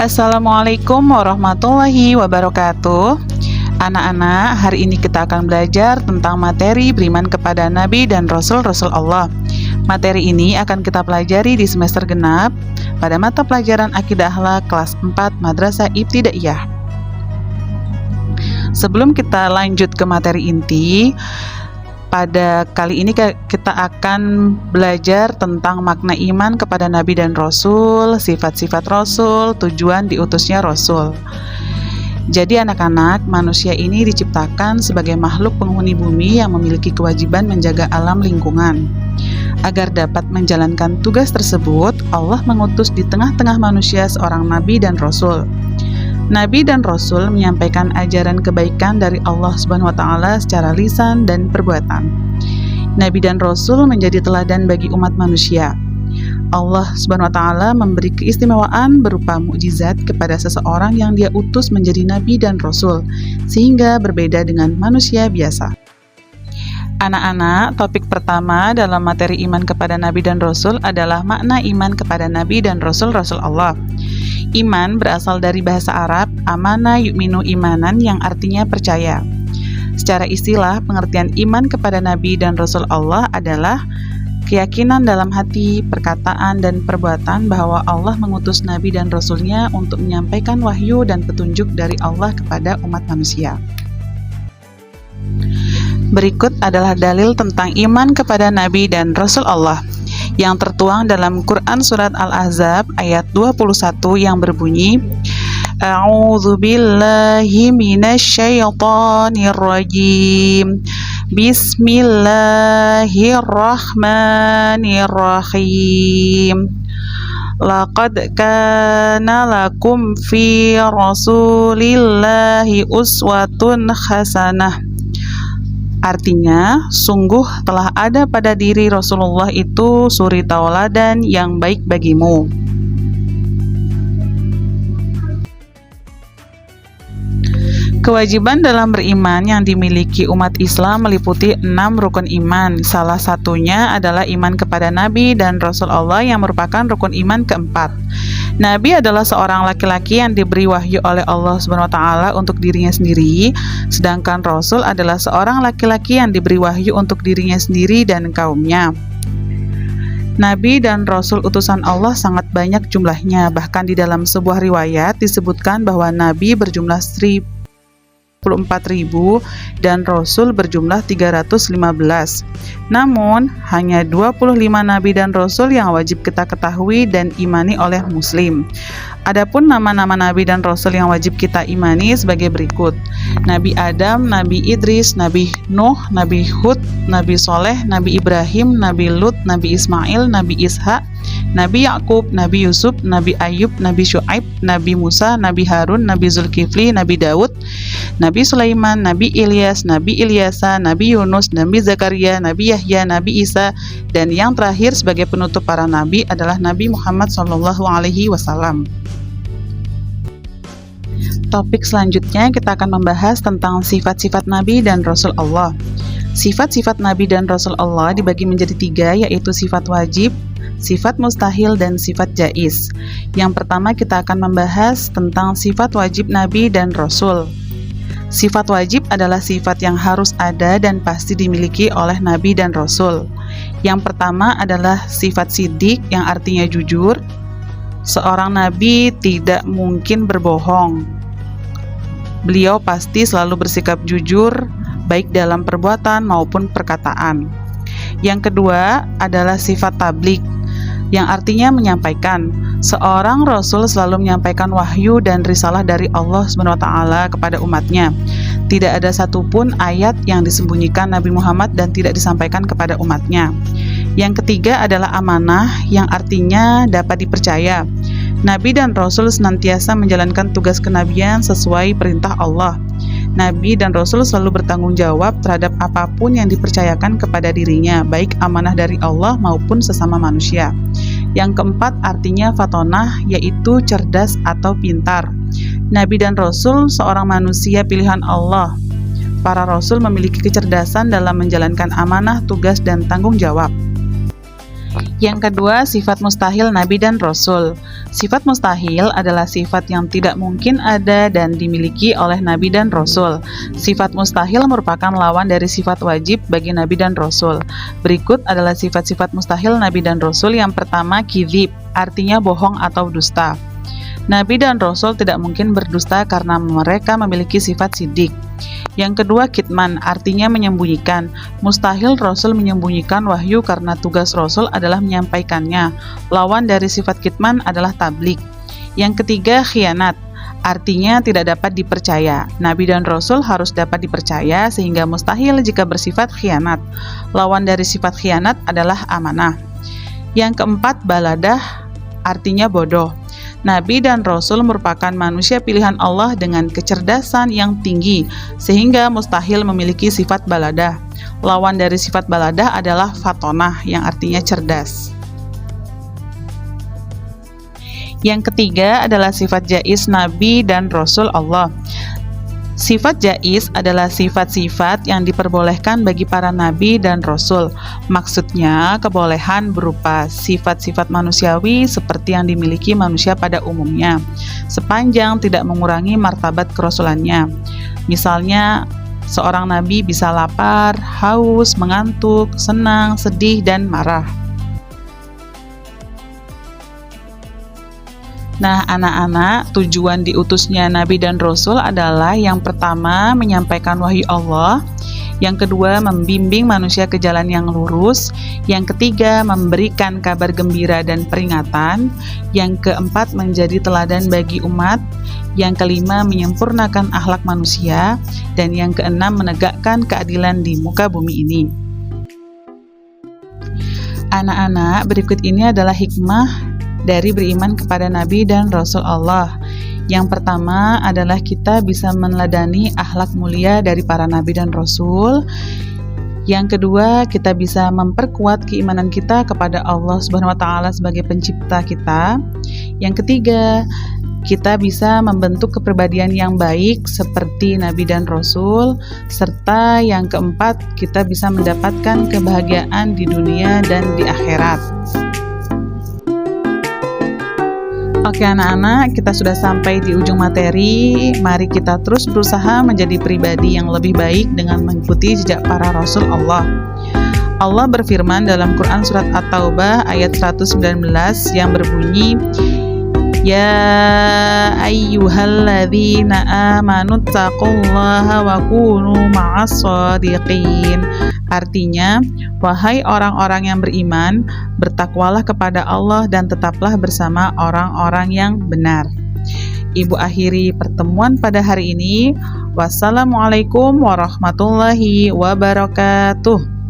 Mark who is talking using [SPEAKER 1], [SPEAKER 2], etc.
[SPEAKER 1] Assalamualaikum warahmatullahi wabarakatuh. Anak-anak, hari ini kita akan belajar tentang materi beriman kepada Nabi dan Rasul-Rasul Allah. Materi ini akan kita pelajari di semester genap pada mata pelajaran Akidah Akhlak kelas 4 Madrasah Ibtidaiyah. Sebelum kita lanjut ke materi inti, pada kali ini kita akan belajar tentang makna iman kepada Nabi dan Rasul, sifat-sifat Rasul, tujuan diutusnya Rasul. Jadi anak-anak, manusia ini diciptakan sebagai makhluk penghuni bumi yang memiliki kewajiban menjaga alam lingkungan. Agar dapat menjalankan tugas tersebut, Allah mengutus di tengah-tengah manusia seorang Nabi dan Rasul. Nabi dan Rasul menyampaikan ajaran kebaikan dari Allah Subhanahu wa Ta'ala secara lisan dan perbuatan. Nabi dan Rasul menjadi teladan bagi umat manusia. Allah Subhanahu wa Ta'ala memberi keistimewaan berupa mukjizat kepada seseorang yang Dia utus menjadi Nabi dan Rasul, sehingga berbeda dengan manusia biasa. Anak-anak, topik pertama dalam materi iman kepada Nabi dan Rasul adalah makna iman kepada Nabi dan Rasul-Rasul Allah. Iman berasal dari bahasa Arab, amana yu'minu imanan, yang artinya percaya. Secara istilah, pengertian iman kepada Nabi dan Rasul Allah adalah keyakinan dalam hati, perkataan, dan perbuatan bahwa Allah mengutus Nabi dan Rasul-Nya untuk menyampaikan wahyu dan petunjuk dari Allah kepada umat manusia. Berikut adalah dalil tentang iman kepada Nabi dan Rasul Allah yang tertuang dalam Quran Surat Al-Ahzab ayat 21 yang berbunyi, A'udzu billahi minasyaitonir rajim. Bismillahirrahmanirrahim. Laqad kana lakum fi Rasulillahi uswatun hasanah. Artinya, sungguh telah ada pada diri Rasulullah itu suri tauladan yang baik bagimu. Kewajiban dalam beriman yang dimiliki umat Islam meliputi 6 rukun iman. Salah satunya adalah iman kepada Nabi dan Rasul Allah yang merupakan rukun iman keempat. Nabi adalah seorang laki-laki yang diberi wahyu oleh Allah Subhanahu wa Ta'ala untuk dirinya sendiri, sedangkan Rasul adalah seorang laki-laki yang diberi wahyu untuk dirinya sendiri dan kaumnya. Nabi dan Rasul utusan Allah sangat banyak jumlahnya, bahkan di dalam sebuah riwayat disebutkan bahwa Nabi berjumlah 14.000 dan Rasul berjumlah 315. Namun, hanya 25 Nabi dan Rasul yang wajib kita ketahui dan imani oleh Muslim. Adapun nama-nama Nabi dan Rasul yang wajib kita imani sebagai berikut: Nabi Adam, Nabi Idris, Nabi Nuh, Nabi Hud, Nabi Soleh, Nabi Ibrahim, Nabi Lut, Nabi Ismail, Nabi Ishak, Nabi Yakub, Nabi Yusuf, Nabi Ayub, Nabi Syuaib, Nabi Musa, Nabi Harun, Nabi Zulkifli, Nabi Daud, Nabi Sulaiman, Nabi Ilyas, Nabi Ilyasa, Nabi Yunus, Nabi Zakaria, Nabi Yahya, Nabi Isa, dan yang terakhir sebagai penutup para nabi adalah Nabi Muhammad SAW. Topik selanjutnya kita akan membahas tentang sifat-sifat Nabi dan Rasul Allah. Sifat-sifat Nabi dan Rasul Allah dibagi menjadi 3, yaitu sifat wajib, sifat mustahil, dan sifat jaiz. Yang pertama kita akan membahas tentang sifat wajib Nabi dan Rasul. Sifat wajib adalah sifat yang harus ada dan pasti dimiliki oleh Nabi dan Rasul. Yang pertama adalah sifat siddiq, yang artinya jujur. Seorang Nabi tidak mungkin berbohong. Beliau pasti selalu bersikap jujur, baik dalam perbuatan maupun perkataan. Yang kedua adalah sifat tabligh, yang artinya menyampaikan. Seorang Rasul selalu menyampaikan wahyu dan risalah dari Allah Subhanahu wa Ta'ala kepada umatnya. Tidak ada satupun ayat yang disembunyikan Nabi Muhammad dan tidak disampaikan kepada umatnya. Yang ketiga adalah amanah, yang artinya dapat dipercaya. Nabi dan Rasul senantiasa menjalankan tugas kenabian sesuai perintah Allah. Nabi dan Rasul selalu bertanggung jawab terhadap apapun yang dipercayakan kepada dirinya, baik amanah dari Allah maupun sesama manusia. Yang keempat artinya fatonah, yaitu cerdas atau pintar. Nabi dan Rasul seorang manusia pilihan Allah. Para Rasul memiliki kecerdasan dalam menjalankan amanah, tugas, dan tanggung jawab. Yang kedua, sifat mustahil Nabi dan Rasul. Sifat mustahil adalah sifat yang tidak mungkin ada dan dimiliki oleh Nabi dan Rasul. Sifat mustahil merupakan lawan dari sifat wajib bagi Nabi dan Rasul. Berikut adalah sifat-sifat mustahil Nabi dan Rasul. Yang pertama, kizib, artinya bohong atau dusta. Nabi dan Rasul tidak mungkin berdusta karena mereka memiliki sifat sidik. Yang kedua, kitman, artinya menyembunyikan. Mustahil Rasul menyembunyikan wahyu karena tugas Rasul adalah menyampaikannya. Lawan dari sifat kitman adalah tablik. Yang ketiga, khianat, artinya tidak dapat dipercaya. Nabi dan Rasul harus dapat dipercaya sehingga mustahil jika bersifat khianat. Lawan dari sifat khianat adalah amanah. Yang keempat, baladah, artinya bodoh. Nabi dan Rasul merupakan manusia pilihan Allah dengan kecerdasan yang tinggi, sehingga mustahil memiliki sifat baladah. Lawan dari sifat baladah adalah fatonah, yang artinya cerdas. Yang ketiga adalah sifat jaiz Nabi dan Rasul Allah. Sifat jaiz adalah sifat-sifat yang diperbolehkan bagi para nabi dan rasul. Maksudnya, kebolehan berupa sifat-sifat manusiawi seperti yang dimiliki manusia pada umumnya, sepanjang tidak mengurangi martabat kerasulannya. Misalnya, seorang nabi bisa lapar, haus, mengantuk, senang, sedih, dan marah. Nah, anak-anak, tujuan diutusnya Nabi dan Rasul adalah yang pertama, menyampaikan wahyu Allah. Yang kedua, membimbing manusia ke jalan yang lurus. Yang ketiga, memberikan kabar gembira dan peringatan. Yang keempat, menjadi teladan bagi umat. Yang kelima, menyempurnakan akhlak manusia. Dan yang keenam, menegakkan keadilan di muka bumi ini. Anak-anak, berikut ini adalah hikmah dari beriman kepada Nabi dan Rasul Allah. Yang pertama adalah kita bisa meneladani akhlak mulia dari para Nabi dan Rasul. Yang kedua, kita bisa memperkuat keimanan kita kepada Allah Subhanahu wa Ta'ala sebagai pencipta kita. Yang ketiga, kita bisa membentuk kepribadian yang baik seperti Nabi dan Rasul. Serta yang keempat, kita bisa mendapatkan kebahagiaan di dunia dan di akhirat. Oke anak-anak, kita sudah sampai di ujung materi. Mari kita terus berusaha menjadi pribadi yang lebih baik dengan mengikuti jejak para Rasul Allah. Allah berfirman dalam Quran Surat At-Taubah ayat 119 yang berbunyi, Ya ayyuhalladzina amanu taqullaha wa kunu ma'as shadiqin. Artinya, wahai orang-orang yang beriman, bertakwalah kepada Allah dan tetaplah bersama orang-orang yang benar. Ibu akhiri pertemuan pada hari ini. Wassalamualaikum warahmatullahi wabarakatuh.